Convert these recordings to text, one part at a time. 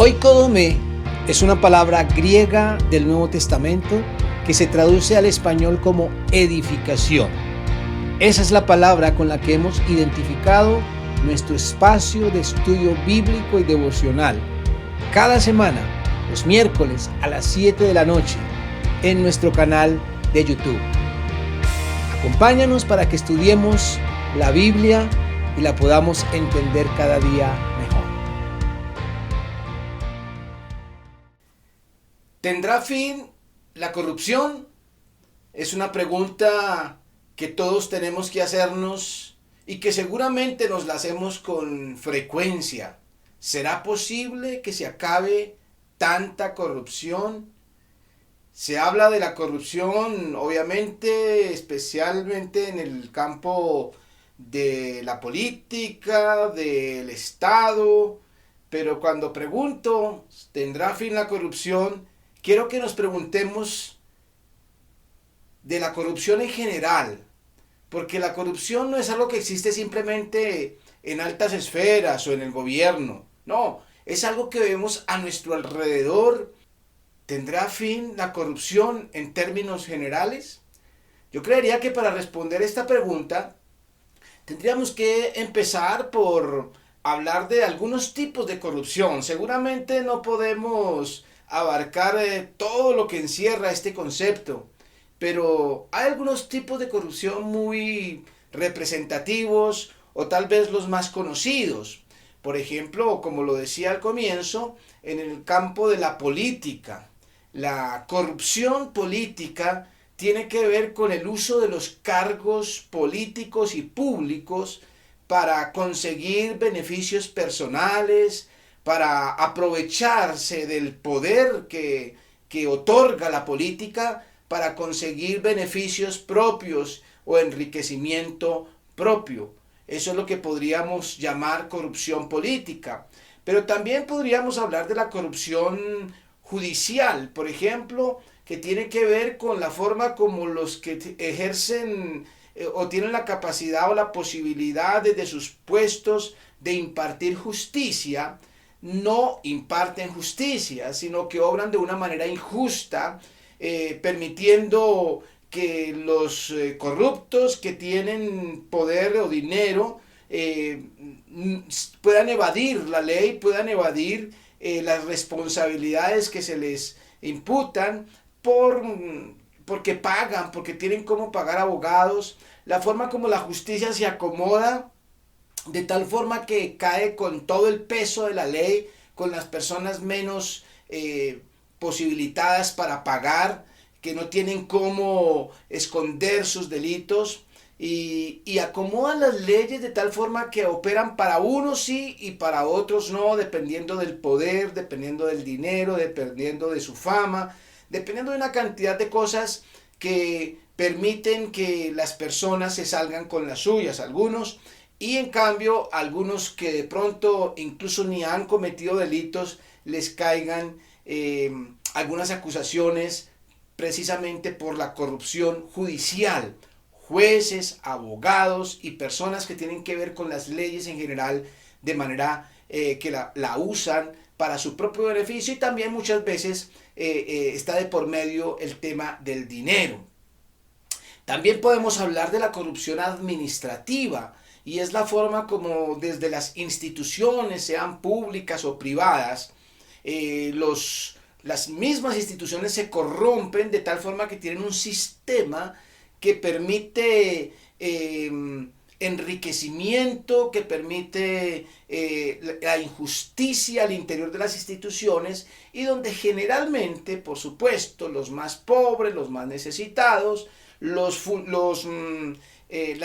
Oikodome es una palabra griega del Nuevo Testamento que se traduce al español como edificación. Esa es la palabra con la que hemos identificado nuestro espacio de estudio bíblico y devocional. Cada semana, los miércoles a las 7 de la noche, en nuestro canal de YouTube. Acompáñanos para que estudiemos la Biblia y la podamos entender cada día mejor. ¿Tendrá fin la corrupción? Es una pregunta que todos tenemos que hacernos y que seguramente nos la hacemos con frecuencia. ¿Será posible que se acabe tanta corrupción? Se habla de la corrupción, obviamente, especialmente en el campo de la política, del Estado, pero cuando pregunto, ¿tendrá fin la corrupción? Quiero que nos preguntemos de la corrupción en general, porque la corrupción no es algo que existe simplemente en altas esferas o en el gobierno, no, es algo que vemos a nuestro alrededor. ¿Tendrá fin la corrupción en términos generales? Yo creería que para responder esta pregunta tendríamos que empezar por hablar de algunos tipos de corrupción. Seguramente no podemos abarcar todo lo que encierra este concepto, pero hay algunos tipos de corrupción muy representativos o tal vez los más conocidos. Por ejemplo, como lo decía al comienzo, en el campo de la política. La corrupción política tiene que ver con el uso de los cargos políticos y públicos para conseguir beneficios personales, para aprovecharse del poder que otorga la política para conseguir beneficios propios o enriquecimiento propio. Eso es lo que podríamos llamar corrupción política. Pero también podríamos hablar de la corrupción judicial, por ejemplo, que tiene que ver con la forma como los que ejercen o tienen la capacidad o la posibilidad desde sus puestos de impartir justicia, no imparten justicia, sino que obran de una manera injusta, permitiendo que los corruptos que tienen poder o dinero puedan evadir la ley, puedan evadir las responsabilidades que se les imputan porque pagan, porque tienen cómo pagar abogados, la forma como la justicia se acomoda de tal forma que cae con todo el peso de la ley, con las personas menos posibilitadas para pagar, que no tienen cómo esconder sus delitos, y acomodan las leyes de tal forma que operan para unos sí y para otros no, dependiendo del poder, dependiendo del dinero, dependiendo de su fama, dependiendo de una cantidad de cosas que permiten que las personas se salgan con las suyas, algunos, y en cambio algunos que de pronto incluso ni han cometido delitos les caigan algunas acusaciones precisamente por la corrupción judicial. Jueces, abogados y personas que tienen que ver con las leyes en general de manera que la usan para su propio beneficio, y también muchas veces está de por medio el tema del dinero. También podemos hablar de la corrupción administrativa, y es la forma como desde las instituciones, sean públicas o privadas, las mismas instituciones se corrompen de tal forma que tienen un sistema que permite enriquecimiento, que permite la injusticia al interior de las instituciones, y donde generalmente, por supuesto, los más pobres, los más necesitados, las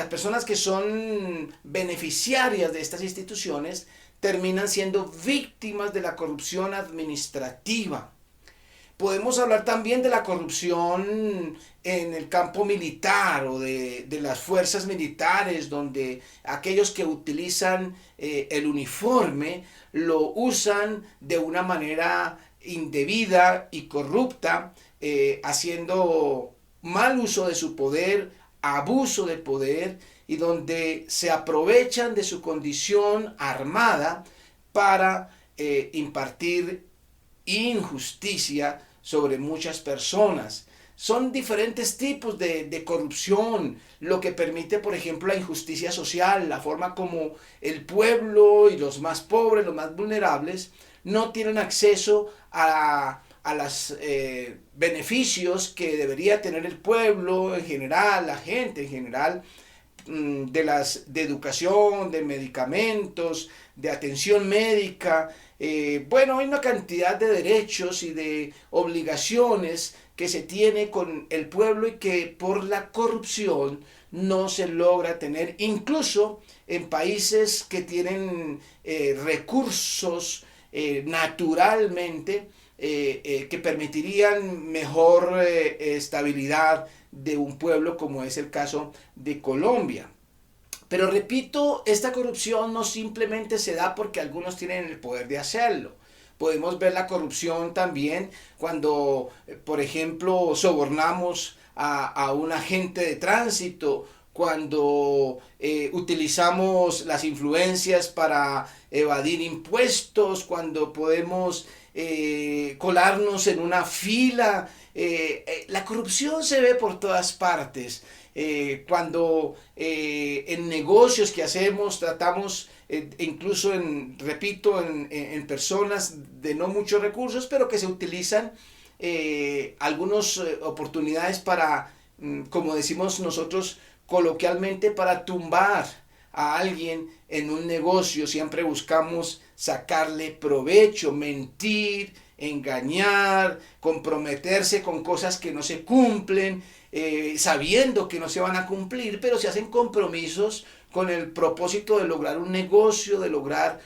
personas que son beneficiarias de estas instituciones terminan siendo víctimas de la corrupción administrativa. Podemos hablar también de la corrupción en el campo militar o de las fuerzas militares, donde aquellos que utilizan el uniforme lo usan de una manera indebida y corrupta, haciendo mal uso de su poder, abuso de poder, y donde se aprovechan de su condición armada para impartir injusticia sobre muchas personas. Son diferentes tipos de corrupción, lo que permite, por ejemplo, la injusticia social, la forma como el pueblo y los más pobres, los más vulnerables, no tienen acceso a los beneficios que debería tener el pueblo en general, la gente en general, de educación, de medicamentos, de atención médica. Bueno, hay una cantidad de derechos y de obligaciones que se tiene con el pueblo y que por la corrupción no se logra tener, incluso en países que tienen recursos naturalmente que permitirían mejor estabilidad de un pueblo, como es el caso de Colombia. Pero repito, esta corrupción no simplemente se da porque algunos tienen el poder de hacerlo. Podemos ver la corrupción también cuando, por ejemplo, sobornamos a un agente de tránsito, cuando utilizamos las influencias para evadir impuestos, cuando podemos colarnos en una fila. La corrupción se ve por todas partes. Cuando en negocios que hacemos tratamos, incluso repito, en personas de no muchos recursos, pero que se utilizan algunas oportunidades para, como decimos nosotros coloquialmente, para tumbar a alguien en un negocio. Siempre buscamos sacarle provecho, mentir, engañar, comprometerse con cosas que no se cumplen, sabiendo que no se van a cumplir, pero se hacen compromisos con el propósito de lograr un negocio, de lograr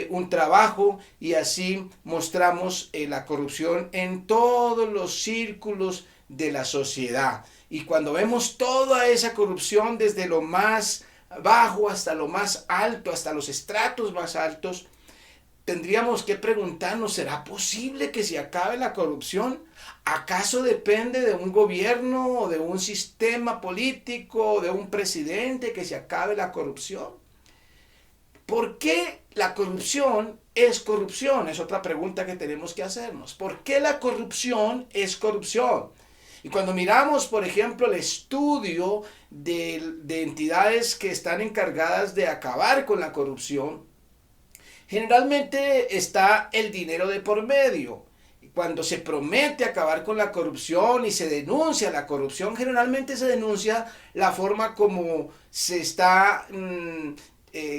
un trabajo, y así mostramos la corrupción en todos los círculos de la sociedad. Y cuando vemos toda esa corrupción desde lo más bajo hasta lo más alto, hasta los estratos más altos, tendríamos que preguntarnos, ¿será posible que se acabe la corrupción? ¿Acaso depende de un gobierno o de un sistema político o de un presidente que se acabe la corrupción? ¿Por qué la corrupción es corrupción? Es otra pregunta que tenemos que hacernos. ¿Por qué la corrupción es corrupción? Y cuando miramos, por ejemplo, el estudio de entidades que están encargadas de acabar con la corrupción, generalmente está el dinero de por medio. Cuando se promete acabar con la corrupción y se denuncia la corrupción, generalmente se denuncia la forma como se está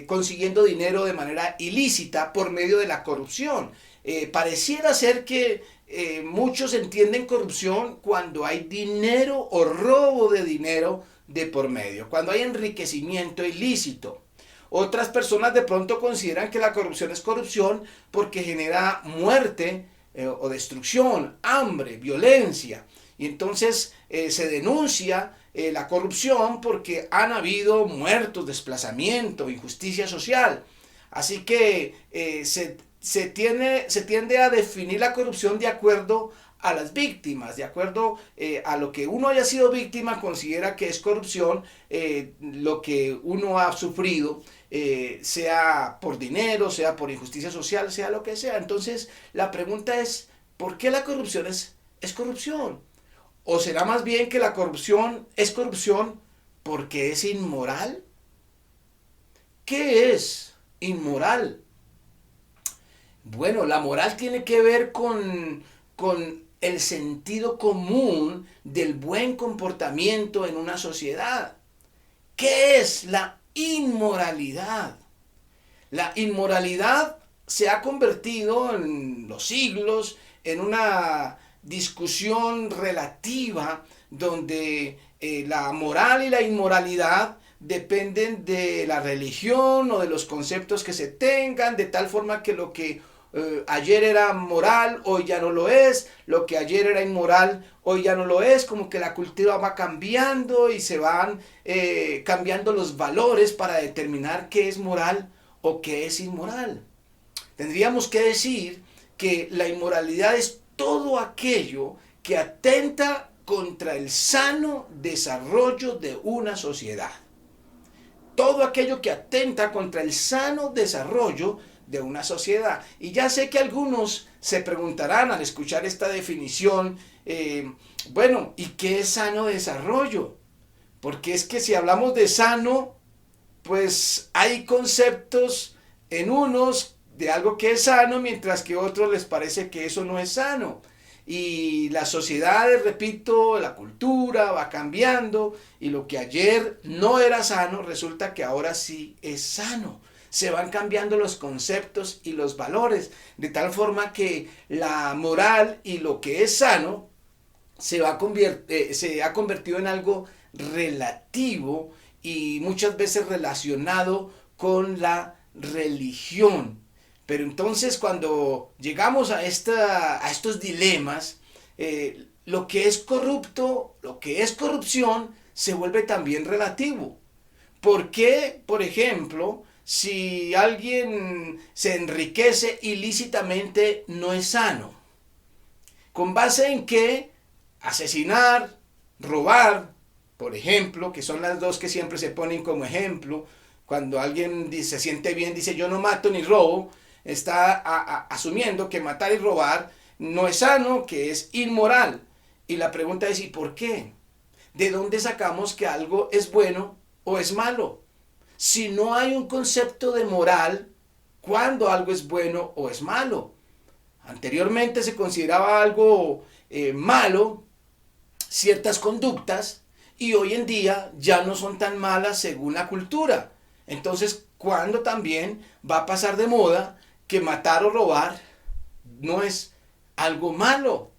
consiguiendo dinero de manera ilícita por medio de la corrupción. Pareciera ser que muchos entienden corrupción cuando hay dinero o robo de dinero de por medio, cuando hay enriquecimiento ilícito. Otras personas de pronto consideran que la corrupción es corrupción porque genera muerte o destrucción, hambre, violencia. Y entonces se denuncia la corrupción porque han habido muertos, desplazamiento, injusticia social. Así que se tiende a definir la corrupción de acuerdo a las víctimas, de acuerdo a lo que uno haya sido víctima, considera que es corrupción lo que uno ha sufrido, sea por dinero, sea por injusticia social, sea lo que sea. Entonces la pregunta es, ¿por qué la corrupción es corrupción? ¿O será más bien que la corrupción es corrupción porque es inmoral? ¿Qué es inmoral? Bueno, la moral tiene que ver con el sentido común del buen comportamiento en una sociedad. ¿Qué es la inmoralidad? La inmoralidad se ha convertido en los siglos en una discusión relativa donde la moral y la inmoralidad dependen de la religión o de los conceptos que se tengan, de tal forma que lo que ayer era moral, hoy ya no lo es, lo que ayer era inmoral, hoy ya no lo es, como que la cultura va cambiando y se van cambiando los valores para determinar qué es moral o qué es inmoral. Tendríamos que decir que la inmoralidad es todo aquello que atenta contra el sano desarrollo de una sociedad. Todo aquello que atenta contra el sano desarrollo de una sociedad. Y ya sé que algunos se preguntarán al escuchar esta definición, bueno, ¿y qué es sano desarrollo? Porque es que si hablamos de sano, pues hay conceptos en unos de algo que es sano, mientras que a otros les parece que eso no es sano. Y las sociedades, repito, la cultura va cambiando y lo que ayer no era sano resulta que ahora sí es sano. Se van cambiando los conceptos y los valores, de tal forma que la moral y lo que es sano se ha convertido en algo relativo y muchas veces relacionado con la religión. Pero entonces cuando llegamos a estos dilemas, lo que es corrupto, lo que es corrupción, se vuelve también relativo. ¿Por qué, por ejemplo, si alguien se enriquece ilícitamente no es sano? ¿Con base en qué? Asesinar, robar, por ejemplo, que son las dos que siempre se ponen como ejemplo. Cuando alguien se siente bien, dice yo no mato ni robo, está asumiendo que matar y robar no es sano, que es inmoral. Y la pregunta es, ¿y por qué? ¿De dónde sacamos que algo es bueno o es malo? Si no hay un concepto de moral, ¿cuándo algo es bueno o es malo? Anteriormente se consideraba algo malo ciertas conductas y hoy en día ya no son tan malas según la cultura. Entonces, ¿cuándo también va a pasar de moda que matar o robar no es algo malo?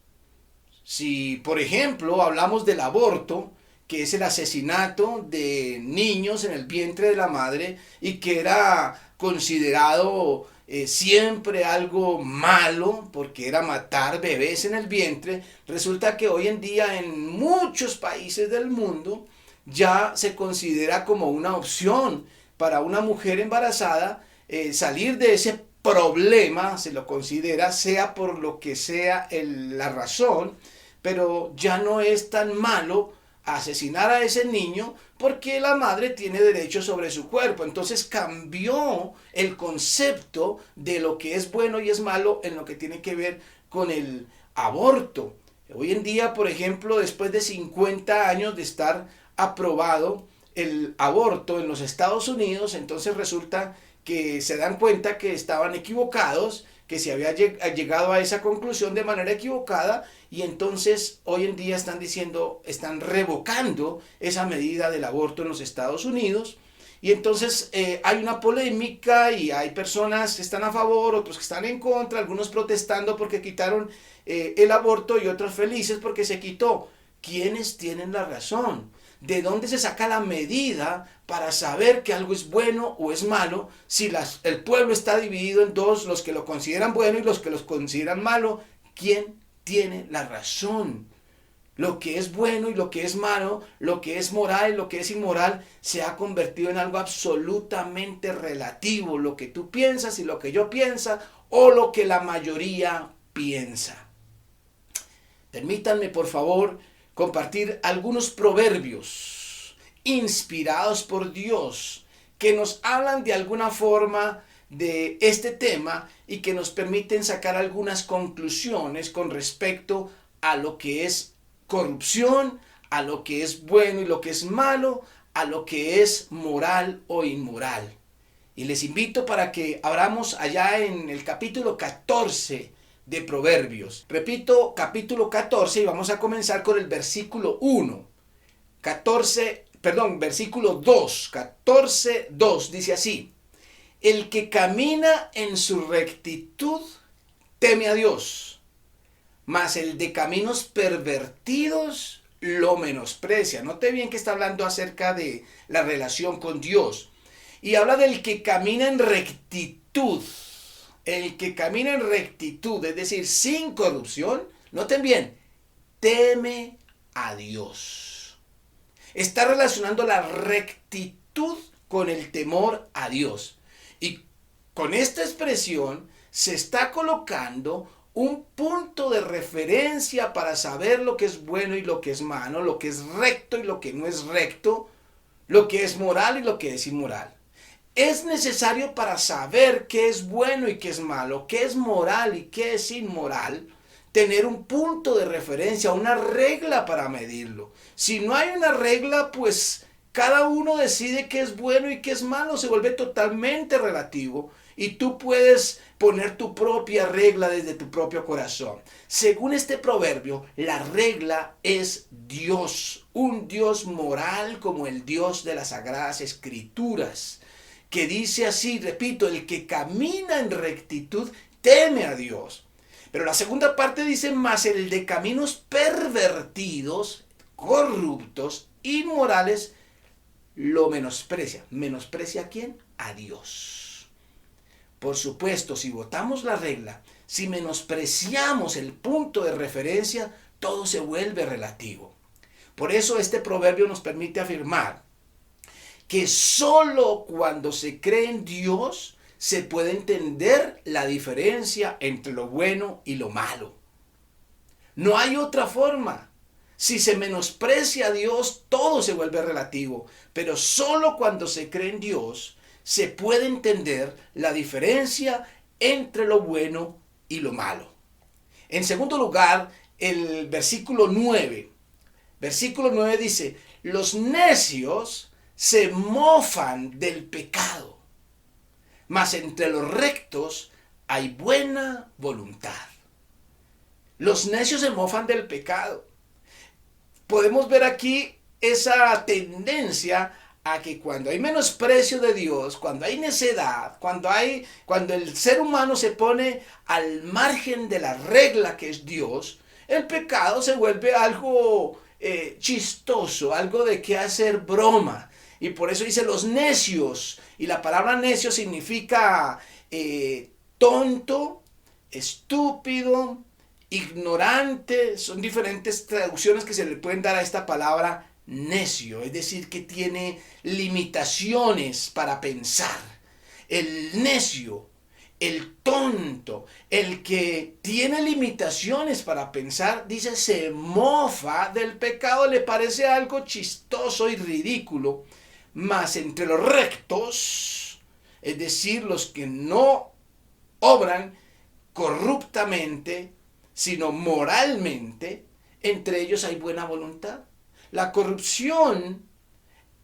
Si, por ejemplo, hablamos del aborto, que es el asesinato de niños en el vientre de la madre y que era considerado siempre algo malo porque era matar bebés en el vientre, resulta que hoy en día en muchos países del mundo ya se considera como una opción para una mujer embarazada salir de ese problema, se lo considera, sea por lo que sea la razón, pero ya no es tan malo asesinar a ese niño porque la madre tiene derecho sobre su cuerpo. Entonces cambió el concepto de lo que es bueno y es malo en lo que tiene que ver con el aborto. Hoy en día, por ejemplo, después de 50 años de estar aprobado el aborto en los Estados Unidos, entonces resulta que se dan cuenta que estaban equivocados, que se había llegado a esa conclusión de manera equivocada y entonces hoy en día están diciendo, están revocando esa medida del aborto en los Estados Unidos y entonces hay una polémica y hay personas que están a favor, otros que están en contra, algunos protestando porque quitaron el aborto y otros felices porque se quitó. ¿Quiénes tienen la razón? ¿De dónde se saca la medida para saber que algo es bueno o es malo si el pueblo está dividido en dos, los que lo consideran bueno y los que lo consideran malo? ¿Quién tiene la razón? Lo que es bueno y lo que es malo, lo que es moral y lo que es inmoral, se ha convertido en algo absolutamente relativo. Lo que tú piensas y lo que yo pienso o lo que la mayoría piensa. Permítanme, por favor, compartir algunos proverbios inspirados por Dios que nos hablan de alguna forma de este tema y que nos permiten sacar algunas conclusiones con respecto a lo que es corrupción, a lo que es bueno y lo que es malo, a lo que es moral o inmoral. Y les invito para que abramos allá en el capítulo 14 de Proverbios. Repito, capítulo 14 y vamos a comenzar con el versículo 1. Versículo 2. 14, 2 dice así: el que camina en su rectitud teme a Dios, mas el de caminos pervertidos lo menosprecia. Note bien que está hablando acerca de la relación con Dios. Y habla del que camina en rectitud. El que camina en rectitud, es decir, sin corrupción, noten bien, teme a Dios. Está relacionando la rectitud con el temor a Dios. Y con esta expresión se está colocando un punto de referencia para saber lo que es bueno y lo que es malo, lo que es recto y lo que no es recto, lo que es moral y lo que es inmoral. Es necesario para saber qué es bueno y qué es malo, qué es moral y qué es inmoral, tener un punto de referencia, una regla para medirlo. Si no hay una regla, pues cada uno decide qué es bueno y qué es malo, se vuelve totalmente relativo y tú puedes poner tu propia regla desde tu propio corazón. Según este proverbio, la regla es Dios, un Dios moral como el Dios de las Sagradas Escrituras, que dice así, repito, el que camina en rectitud teme a Dios. Pero la segunda parte dice, más el de caminos pervertidos, corruptos, inmorales, lo menosprecia. ¿Menosprecia a quién? A Dios. Por supuesto, si votamos la regla, si menospreciamos el punto de referencia, todo se vuelve relativo. Por eso este proverbio nos permite afirmar que solo cuando se cree en Dios se puede entender la diferencia entre lo bueno y lo malo. No hay otra forma. Si se menosprecia a Dios, todo se vuelve relativo, pero solo cuando se cree en Dios se puede entender la diferencia entre lo bueno y lo malo. En segundo lugar, el versículo 9. Versículo 9 dice, los necios se mofan del pecado, mas entre los rectos hay buena voluntad. Los necios se mofan del pecado. Podemos ver aquí esa tendencia a que cuando hay menosprecio de Dios, cuando hay necedad, cuando el ser humano se pone al margen de la regla que es Dios, el pecado se vuelve algo chistoso, algo de que hacer broma. Y por eso dice los necios. Y la palabra necio significa tonto, estúpido, ignorante. Son diferentes traducciones que se le pueden dar a esta palabra necio. Es decir, que tiene limitaciones para pensar. El necio, el tonto, el que tiene limitaciones para pensar, dice, se mofa del pecado, le parece algo chistoso y ridículo. Mas entre los rectos, es decir, los que no obran corruptamente, sino moralmente, entre ellos hay buena voluntad. La corrupción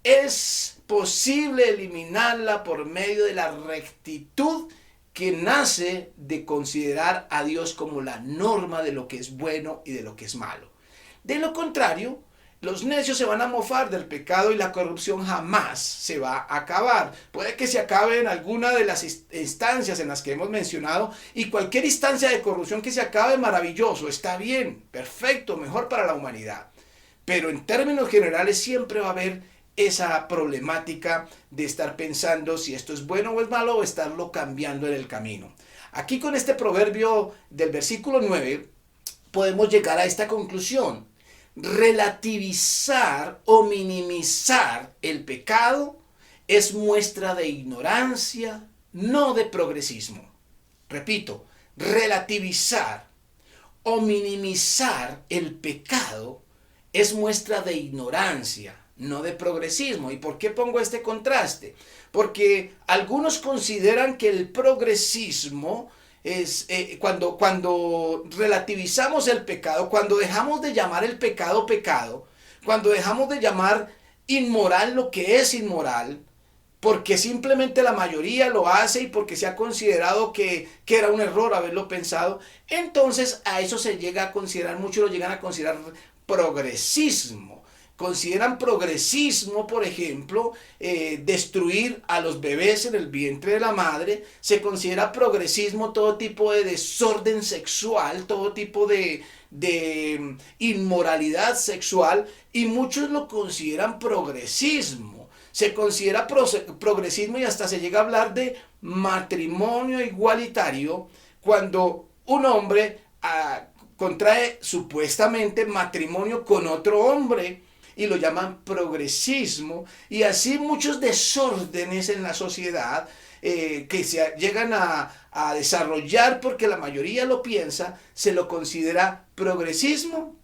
es posible eliminarla por medio de la rectitud que nace de considerar a Dios como la norma de lo que es bueno y de lo que es malo. De lo contrario, los necios se van a mofar del pecado y la corrupción jamás se va a acabar. Puede que se acabe en alguna de las instancias en las que hemos mencionado, y cualquier instancia de corrupción que se acabe, maravilloso, está bien, perfecto, mejor para la humanidad. Pero en términos generales siempre va a haber esa problemática de estar pensando si esto es bueno o es malo, o estarlo cambiando en el camino. Aquí con este proverbio del versículo 9 podemos llegar a esta conclusión. Relativizar o minimizar el pecado es muestra de ignorancia, no de progresismo. Repito, relativizar o minimizar el pecado es muestra de ignorancia, no de progresismo. ¿Y por qué pongo este contraste? Porque algunos consideran que el progresismo es cuando relativizamos el pecado, cuando dejamos de llamar el pecado pecado, cuando dejamos de llamar inmoral lo que es inmoral, porque simplemente la mayoría lo hace y porque se ha considerado que era un error haberlo pensado, entonces a eso se llega a considerar, muchos lo llegan a considerar progresismo. Consideran progresismo, por ejemplo, destruir a los bebés en el vientre de la madre. Se considera progresismo todo tipo de desorden sexual, todo tipo de inmoralidad sexual, y muchos lo consideran progresismo. Se considera progresismo y hasta se llega a hablar de matrimonio igualitario cuando un hombre contrae supuestamente matrimonio con otro hombre, y lo llaman progresismo, y así muchos desórdenes en la sociedad que se llegan a desarrollar porque la mayoría lo piensa, se lo considera progresismo.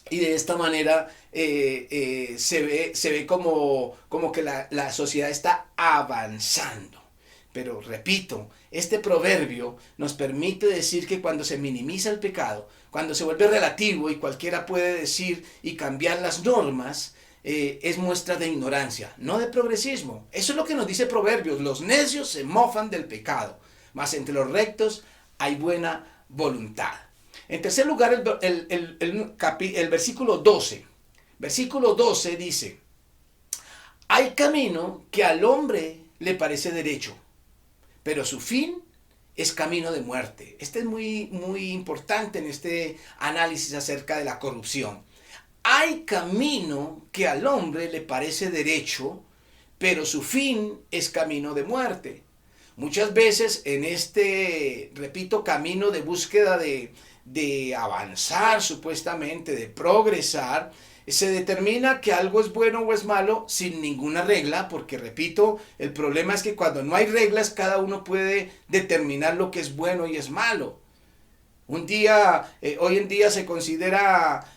Y de esta manera se ve como que la sociedad está avanzando. Pero repito, este proverbio nos permite decir que cuando se minimiza el pecado, cuando se vuelve relativo y cualquiera puede decir y cambiar las normas, es muestra de ignorancia, no de progresismo. Eso es lo que nos dice Proverbios. Los necios se mofan del pecado, mas entre los rectos hay buena voluntad. En tercer lugar, el versículo 12. Versículo 12 dice, hay camino que al hombre le parece derecho, pero su fin es camino de muerte. Este es muy importante en este análisis acerca de la corrupción. Hay camino que al hombre le parece derecho, pero su fin es camino de muerte. Muchas veces en este, repito, camino de búsqueda de avanzar supuestamente, de progresar, se determina que algo es bueno o es malo sin ninguna regla, porque repito, el problema es que cuando no hay reglas, cada uno puede determinar lo que es bueno y es malo. Hoy en día se considera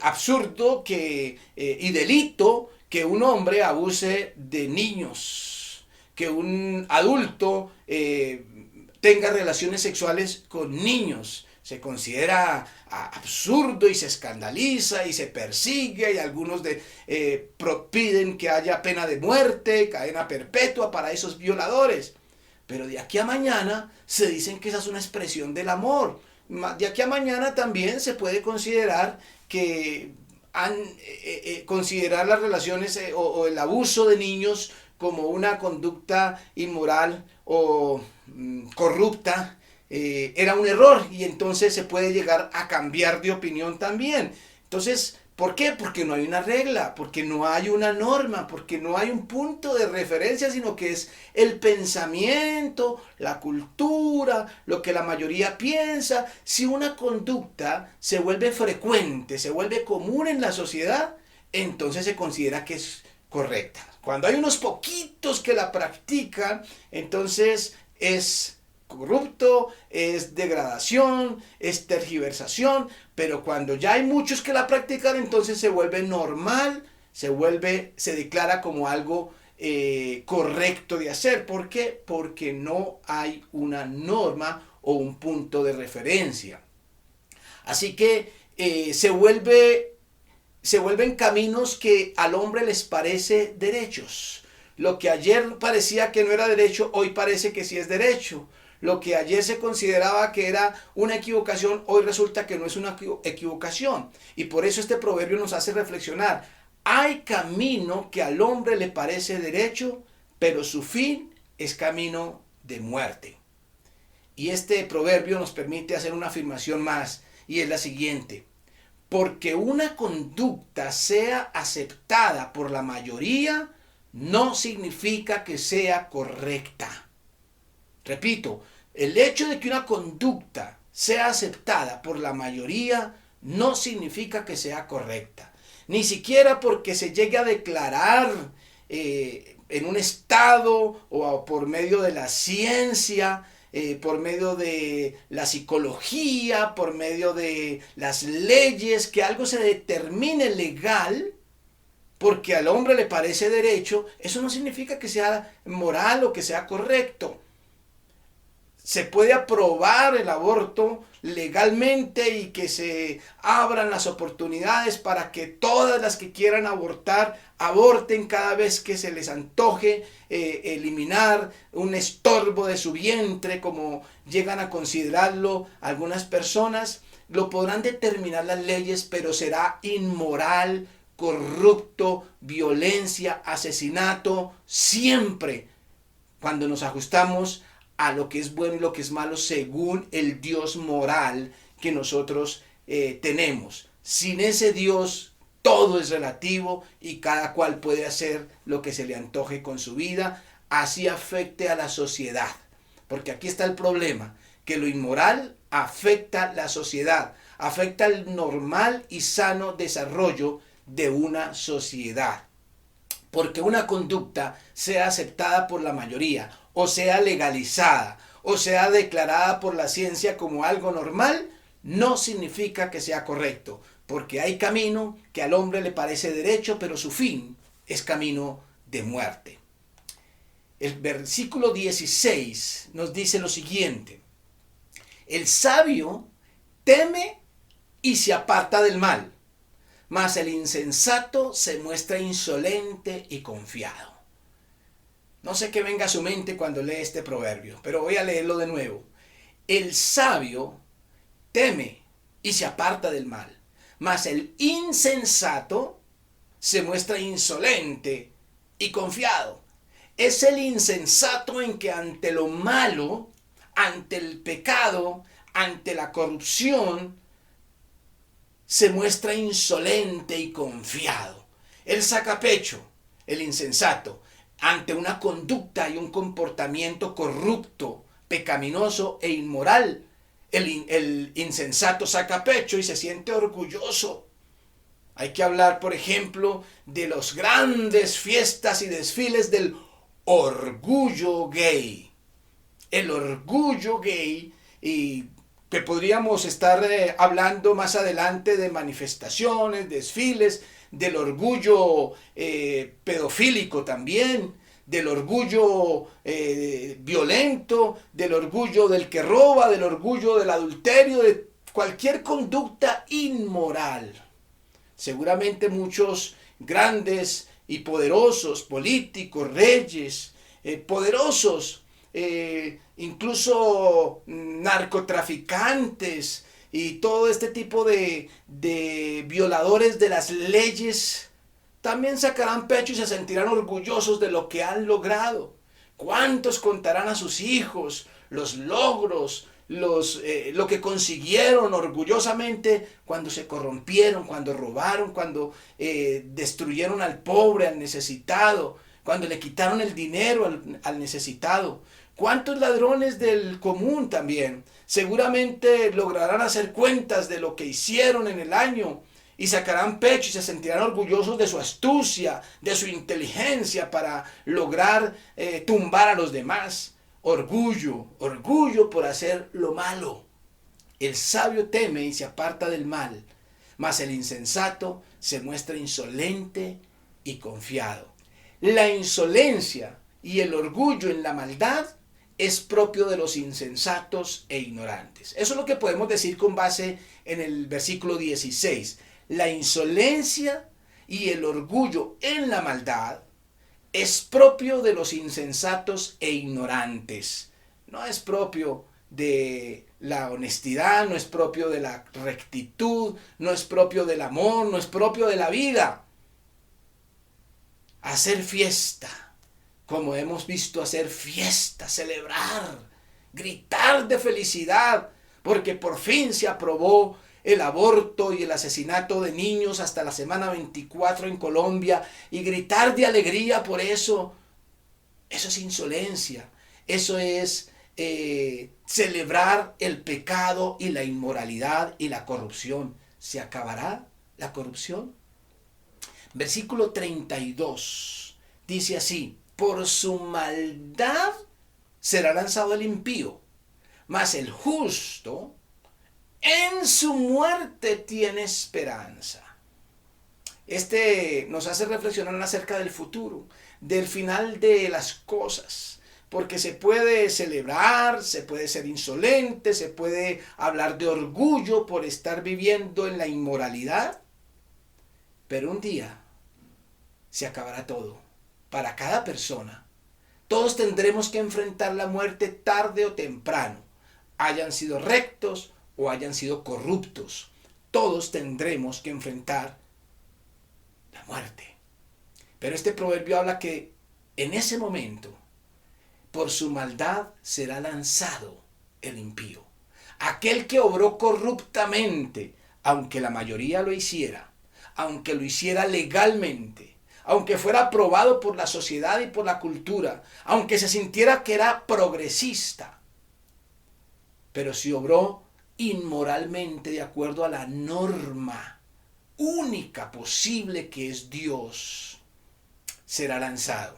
absurdo y delito que un hombre abuse de niños, que un adulto tenga relaciones sexuales con niños. Se considera absurdo y se escandaliza y se persigue y algunos piden que haya pena de muerte, cadena perpetua para esos violadores. Pero de aquí a mañana se dicen que esa es una expresión del amor. De aquí a mañana también se puede considerar que considerar las relaciones o el abuso de niños como una conducta inmoral o corrupta era un error y entonces se puede llegar a cambiar de opinión también. Entonces, ¿por qué? Porque no hay una regla, porque no hay una norma, porque no hay un punto de referencia, sino que es el pensamiento, la cultura, lo que la mayoría piensa. Si una conducta se vuelve frecuente, se vuelve común en la sociedad, entonces se considera que es correcta. Cuando hay unos poquitos que la practican, entonces es corrupto, es degradación, es tergiversación, pero cuando ya hay muchos que la practican, entonces se vuelve normal, se declara como algo correcto de hacer. ¿Por qué? Porque no hay una norma o un punto de referencia. Así que se vuelven caminos que al hombre les parece derechos. Lo que ayer parecía que no era derecho, hoy parece que sí es derecho. Lo que ayer se consideraba que era una equivocación, hoy resulta que no es una equivocación. Y por eso este proverbio nos hace reflexionar. Hay camino que al hombre le parece derecho, pero su fin es camino de muerte. Y este proverbio nos permite hacer una afirmación más, y es la siguiente. Porque una conducta sea aceptada por la mayoría, no significa que sea correcta. Repito, el hecho de que una conducta sea aceptada por la mayoría no significa que sea correcta. Ni siquiera porque se llegue a declarar en un estado o por medio de la ciencia, por medio de la psicología, por medio de las leyes, que algo se determine legal, porque al hombre le parece derecho, eso no significa que sea moral o que sea correcto. Se puede aprobar el aborto legalmente y que se abran las oportunidades para que todas las que quieran abortar, aborten cada vez que se les antoje eliminar un estorbo de su vientre, como llegan a considerarlo algunas personas. Lo podrán determinar las leyes, pero será inmoral, corrupto, violencia, asesinato, siempre cuando nos ajustamos a lo que es bueno y lo que es malo según el Dios moral que nosotros tenemos. Sin ese Dios todo es relativo y cada cual puede hacer lo que se le antoje con su vida, así afecte a la sociedad. Porque aquí está el problema, que lo inmoral afecta la sociedad, afecta el normal y sano desarrollo de una sociedad. Porque una conducta sea aceptada por la mayoría, o sea legalizada, o sea declarada por la ciencia como algo normal, no significa que sea correcto. porque hay camino que al hombre le parece derecho, pero su fin es camino de muerte. El versículo 16 nos dice lo siguiente: el sabio teme y se aparta del mal, mas el insensato se muestra insolente y confiado. No sé qué venga a su mente cuando lee este proverbio, pero voy a leerlo de nuevo. El sabio teme y se aparta del mal, mas el insensato se muestra insolente y confiado. Es el insensato en que ante lo malo, ante el pecado, ante la corrupción, se muestra insolente y confiado. Él saca pecho, el insensato, ante una conducta y un comportamiento corrupto, pecaminoso e inmoral. El insensato saca pecho y se siente orgulloso. Hay que hablar, por ejemplo, de las grandes fiestas y desfiles del orgullo gay. El orgullo gay, y que podríamos estar hablando más adelante de manifestaciones, desfiles, del orgullo pedofílico también, del orgullo violento, del orgullo del que roba, del orgullo del adulterio, de cualquier conducta inmoral. Seguramente muchos grandes y poderosos políticos, reyes, poderosos, incluso narcotraficantes y todo este tipo de violadores de las leyes, también sacarán pecho y se sentirán orgullosos de lo que han logrado. ¿Cuántos contarán a sus hijos los logros, lo que consiguieron orgullosamente cuando se corrompieron, cuando robaron, cuando destruyeron al pobre, al necesitado, cuando le quitaron el dinero al necesitado? ¿Cuántos ladrones del común también seguramente lograrán hacer cuentas de lo que hicieron en el año y sacarán pecho y se sentirán orgullosos de su astucia, de su inteligencia para lograr tumbar a los demás? Orgullo, orgullo por hacer lo malo. El sabio teme y se aparta del mal, mas el insensato se muestra insolente y confiado. La insolencia y el orgullo en la maldad es propio de los insensatos e ignorantes. Eso es lo que podemos decir con base en el versículo 16. La insolencia y el orgullo en la maldad es propio de los insensatos e ignorantes. No es propio de la honestidad, no es propio de la rectitud, no es propio del amor, no es propio de la vida. Hacer fiesta, como hemos visto hacer fiesta, celebrar, gritar de felicidad, porque por fin se aprobó el aborto y el asesinato de niños hasta la semana 24 en Colombia, y gritar de alegría por eso, eso es insolencia, eso es celebrar el pecado y la inmoralidad y la corrupción. ¿Se acabará la corrupción? Versículo 32 dice así: por su maldad será lanzado el impío, mas el justo en su muerte tiene esperanza. Este nos hace reflexionar acerca del futuro, del final de las cosas, porque se puede celebrar, se puede ser insolente, se puede hablar de orgullo por estar viviendo en la inmoralidad, pero un día se acabará todo, para cada persona. Todos tendremos que enfrentar la muerte tarde o temprano, hayan sido rectos o hayan sido corruptos. Todos tendremos que enfrentar la muerte. Pero este proverbio habla que en ese momento, por su maldad será lanzado el impío. Aquel que obró corruptamente, aunque la mayoría lo hiciera, aunque lo hiciera legalmente, aunque fuera aprobado por la sociedad y por la cultura, aunque se sintiera que era progresista, pero si obró inmoralmente de acuerdo a la norma única posible que es Dios, será lanzado.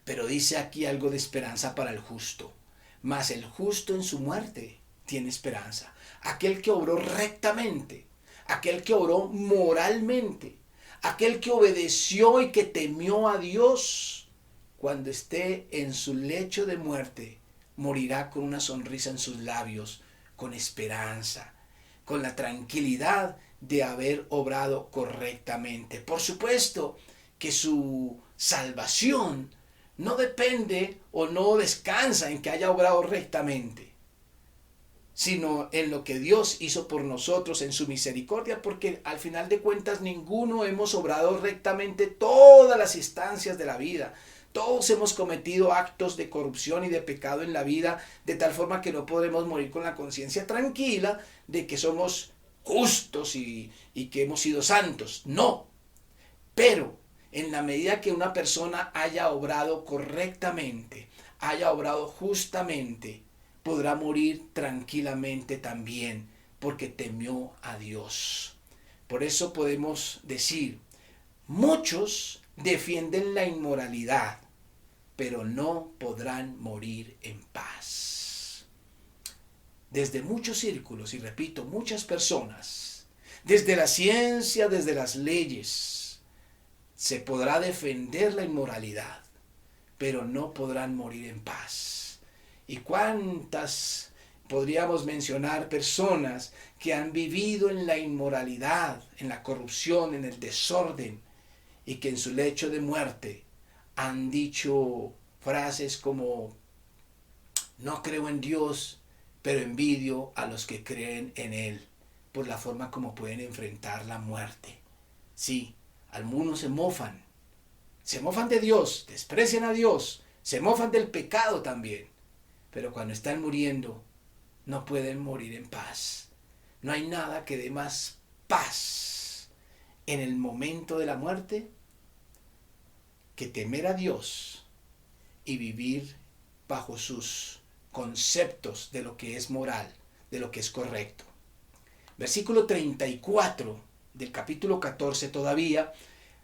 Pero dice aquí algo de esperanza para el justo. Mas el justo en su muerte tiene esperanza. Aquel que obró rectamente, aquel que obró moralmente, aquel que obedeció y que temió a Dios, cuando esté en su lecho de muerte, morirá con una sonrisa en sus labios, con esperanza, con la tranquilidad de haber obrado correctamente. Por supuesto que su salvación no depende o no descansa en que haya obrado rectamente, sino en lo que Dios hizo por nosotros en su misericordia, porque al final de cuentas ninguno hemos obrado rectamente todas las instancias de la vida. Todos hemos cometido actos de corrupción y de pecado en la vida, de tal forma que no podremos morir con la conciencia tranquila de que somos justos y que hemos sido santos. No, pero en la medida que una persona haya obrado correctamente, haya obrado justamente, podrá morir tranquilamente también, porque temió a Dios. Por eso podemos decir, muchos defienden la inmoralidad, pero no podrán morir en paz. Desde muchos círculos, y repito, muchas personas, desde la ciencia, desde las leyes, se podrá defender la inmoralidad, pero no podrán morir en paz. ¿Y cuántas podríamos mencionar personas que han vivido en la inmoralidad, en la corrupción, en el desorden, y que en su lecho de muerte han dicho frases como: no creo en Dios, pero envidio a los que creen en Él, por la forma como pueden enfrentar la muerte? Sí, algunos se mofan de Dios, desprecian a Dios, se mofan del pecado también, pero cuando están muriendo no pueden morir en paz. No hay nada que dé más paz en el momento de la muerte que temer a Dios y vivir bajo sus conceptos de lo que es moral, de lo que es correcto. Versículo 34 del capítulo 14 todavía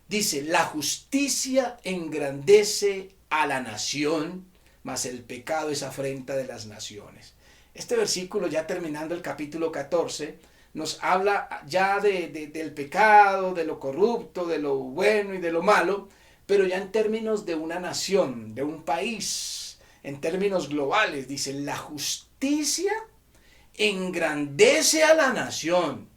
dice: la justicia engrandece a la nación, mas el pecado es afrenta de las naciones. Este versículo, ya terminando el capítulo 14, nos habla ya del pecado, de lo corrupto, de lo bueno y de lo malo, pero ya en términos de una nación, de un país, en términos globales. Dice: la justicia engrandece a la nación,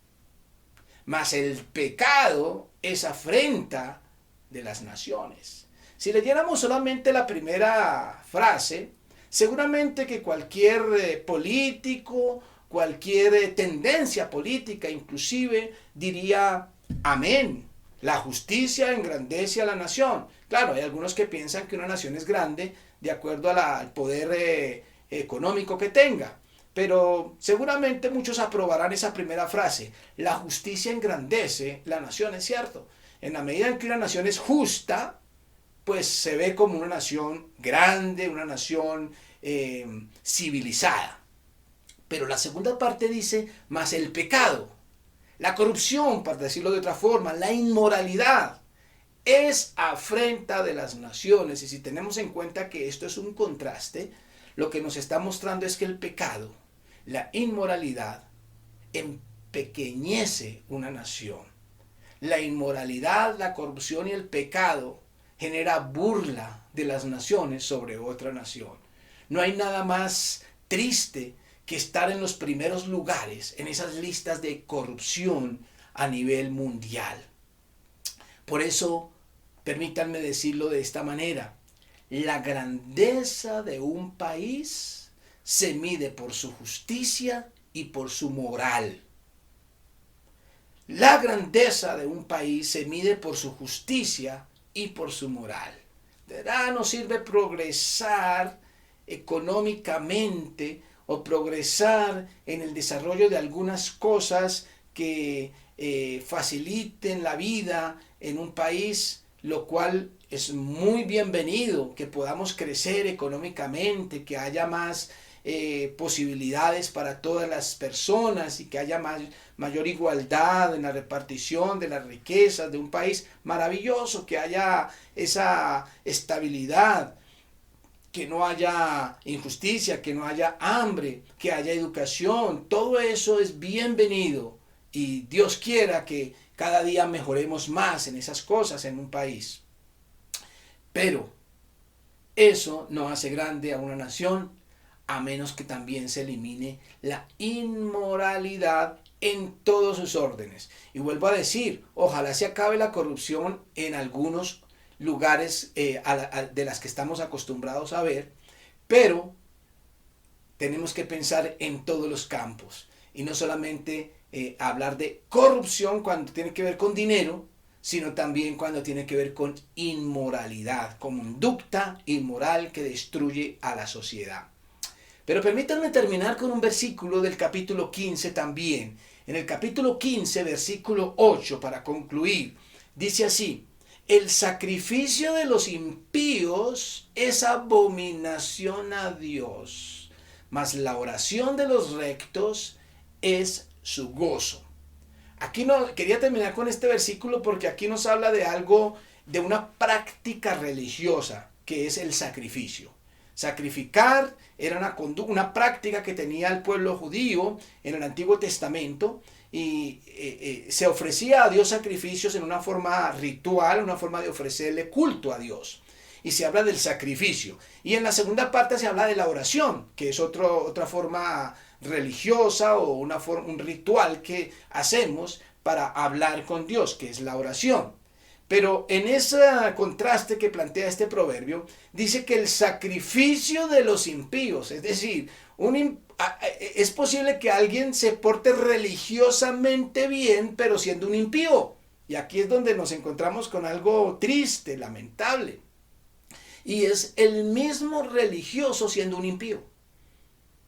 mas el pecado es afrenta de las naciones. Si leyéramos solamente la primera frase, seguramente que cualquier político, cualquier tendencia política inclusive, diría: amén, la justicia engrandece a la nación. Claro, hay algunos que piensan que una nación es grande de acuerdo al poder económico que tenga, pero seguramente muchos aprobarán esa primera frase: la justicia engrandece la nación. Es cierto, en la medida en que una nación es justa, pues se ve como una nación grande, una nación civilizada. Pero la segunda parte dice: más el pecado, la corrupción, para decirlo de otra forma, la inmoralidad, es afrenta de las naciones. Y si tenemos en cuenta que esto es un contraste, lo que nos está mostrando es que el pecado, la inmoralidad, empequeñece una nación. La inmoralidad, la corrupción y el pecado genera burla de las naciones sobre otra nación. No hay nada más triste que estar en los primeros lugares en esas listas de corrupción a nivel mundial. Por eso, permítanme decirlo de esta manera: la grandeza de un país se mide por su justicia y por su moral. La grandeza de un país se mide por su justicia y por su moral. De nada nos sirve progresar económicamente o progresar en el desarrollo de algunas cosas que faciliten la vida en un país, lo cual es muy bienvenido, que podamos crecer económicamente, que haya más posibilidades para todas las personas y que haya mayor igualdad en la repartición de las riquezas de un país. Maravilloso que haya esa estabilidad, que no haya injusticia, que no haya hambre, que haya educación. Todo eso es bienvenido y Dios quiera que cada día mejoremos más en esas cosas en un país. Pero eso no hace grande a una nación a menos que también se elimine la inmoralidad en todos sus órdenes. Y vuelvo a decir, ojalá se acabe la corrupción en algunos lugares de las que estamos acostumbrados a ver, pero tenemos que pensar en todos los campos y no solamente hablar de corrupción cuando tiene que ver con dinero, sino también cuando tiene que ver con inmoralidad, conducta inmoral que destruye a la sociedad. Pero permítanme terminar con un versículo del capítulo 15 también. En el capítulo 15, versículo 8, para concluir, dice así: el sacrificio de los impíos es abominación a Dios, mas la oración de los rectos es su gozo. Aquí no quería terminar con este versículo porque aquí nos habla de algo, de una práctica religiosa, que es el sacrificio. Sacrificar era una práctica que tenía el pueblo judío en el Antiguo Testamento y se ofrecía a Dios sacrificios en una forma ritual, una forma de ofrecerle culto a Dios. Y se habla del sacrificio. Y en la segunda parte se habla de la oración, que es otra forma religiosa o un ritual que hacemos para hablar con Dios, que es la oración. Pero en ese contraste que plantea este proverbio, dice que el sacrificio de los impíos, es decir, es posible que alguien se porte religiosamente bien, pero siendo un impío. Y aquí es donde nos encontramos con algo triste, lamentable. Y es el mismo religioso siendo un impío.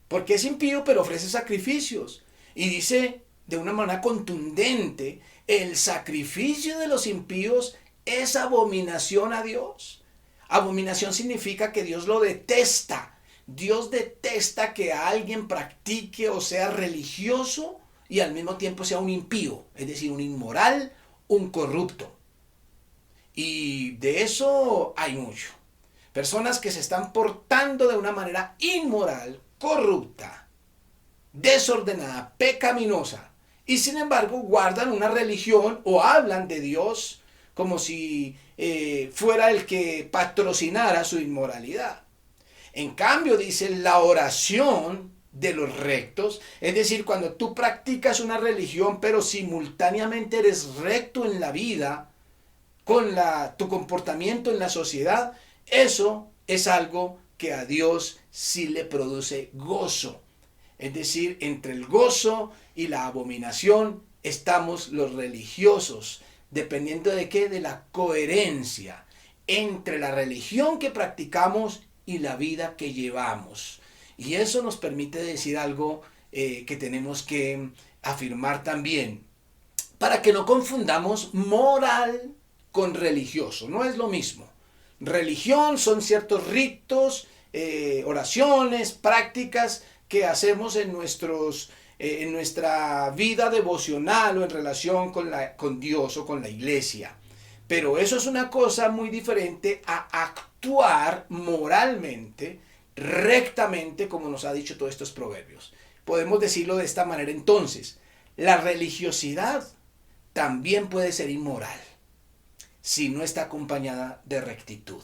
Porque es impío, pero ofrece sacrificios. Y dice de una manera contundente: el sacrificio de los impíos es abominación a Dios. Abominación significa que Dios lo detesta. Dios detesta que alguien practique o sea religioso y al mismo tiempo sea un impío, es decir, un inmoral, un corrupto. Y de eso hay mucho. Personas que se están portando de una manera inmoral, corrupta, desordenada, pecaminosa, y sin embargo guardan una religión o hablan de Dios como si fuera el que patrocinara su inmoralidad. En cambio, dice, la oración de los rectos, es decir, cuando tú practicas una religión pero simultáneamente eres recto en la vida, con tu comportamiento en la sociedad, eso es algo que a Dios sí le produce gozo. Es decir, entre el gozo y la abominación estamos los religiosos, dependiendo de qué, de la coherencia entre la religión que practicamos y la vida que llevamos. Y eso nos permite decir algo que tenemos que afirmar también, para que no confundamos moral con religioso. No es lo mismo. Religión son ciertos ritos, oraciones, prácticas que hacemos en nuestra vida devocional o en relación con Dios o con la iglesia. Pero eso es una cosa muy diferente a actuar moralmente, rectamente, como nos ha dicho todos estos proverbios. Podemos decirlo de esta manera entonces: la religiosidad también puede ser inmoral si no está acompañada de rectitud.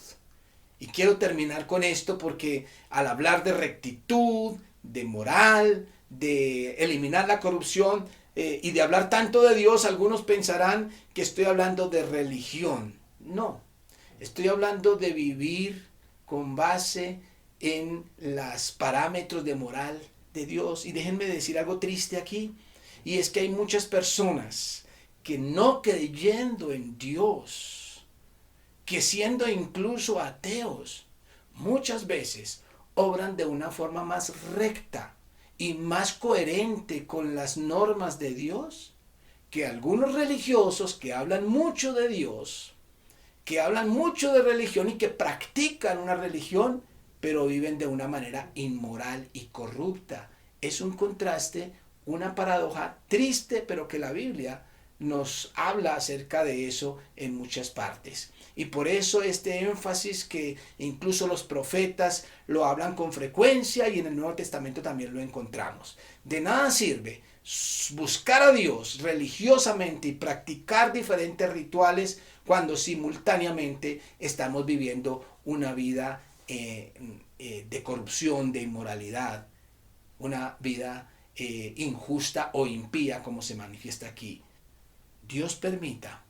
Y quiero terminar con esto porque al hablar de rectitud, de moral, de eliminar la corrupción y de hablar tanto de Dios, algunos pensarán que estoy hablando de religión. No, estoy hablando de vivir con base en los parámetros de moral de Dios. Y déjenme decir algo triste aquí, y es que hay muchas personas que no creyendo en Dios, que siendo incluso ateos, muchas veces obran de una forma más recta y más coherente con las normas de Dios que algunos religiosos que hablan mucho de Dios, que hablan mucho de religión y que practican una religión, pero viven de una manera inmoral y corrupta. Es un contraste, una paradoja triste, pero que la Biblia nos habla acerca de eso en muchas partes. Y por eso este énfasis que incluso los profetas lo hablan con frecuencia y en el Nuevo Testamento también lo encontramos. De nada sirve buscar a Dios religiosamente y practicar diferentes rituales cuando simultáneamente estamos viviendo una vida de corrupción, de inmoralidad, una vida injusta o impía como se manifiesta aquí. Dios permita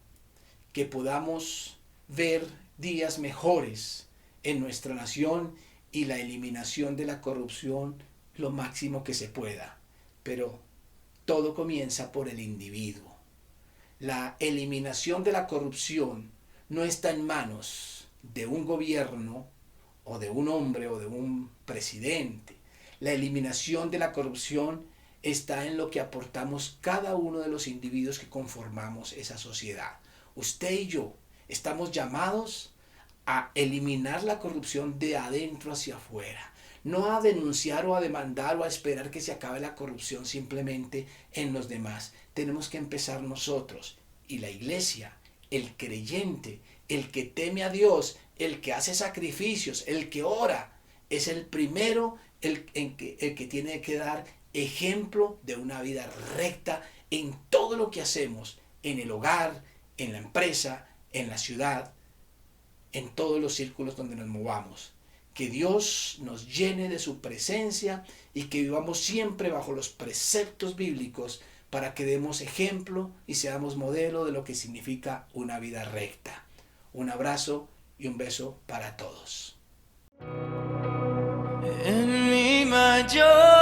que podamos ver días mejores en nuestra nación y la eliminación de la corrupción lo máximo que se pueda. Pero todo comienza por el individuo. La eliminación de la corrupción no está en manos de un gobierno o de un hombre o de un presidente. La eliminación de la corrupción está en lo que aportamos cada uno de los individuos que conformamos esa sociedad. Usted y yo estamos llamados a eliminar la corrupción de adentro hacia afuera. No a denunciar o a demandar o a esperar que se acabe la corrupción simplemente en los demás. Tenemos que empezar nosotros. Y la iglesia, el creyente, el que teme a Dios, el que hace sacrificios, el que ora, es el primero el que tiene que dar ejemplo de una vida recta en todo lo que hacemos, en el hogar, en la empresa, en la ciudad, en todos los círculos donde nos movamos. Que Dios nos llene de su presencia y que vivamos siempre bajo los preceptos bíblicos para que demos ejemplo y seamos modelo de lo que significa una vida recta. Un abrazo y un beso para todos. En mi mayor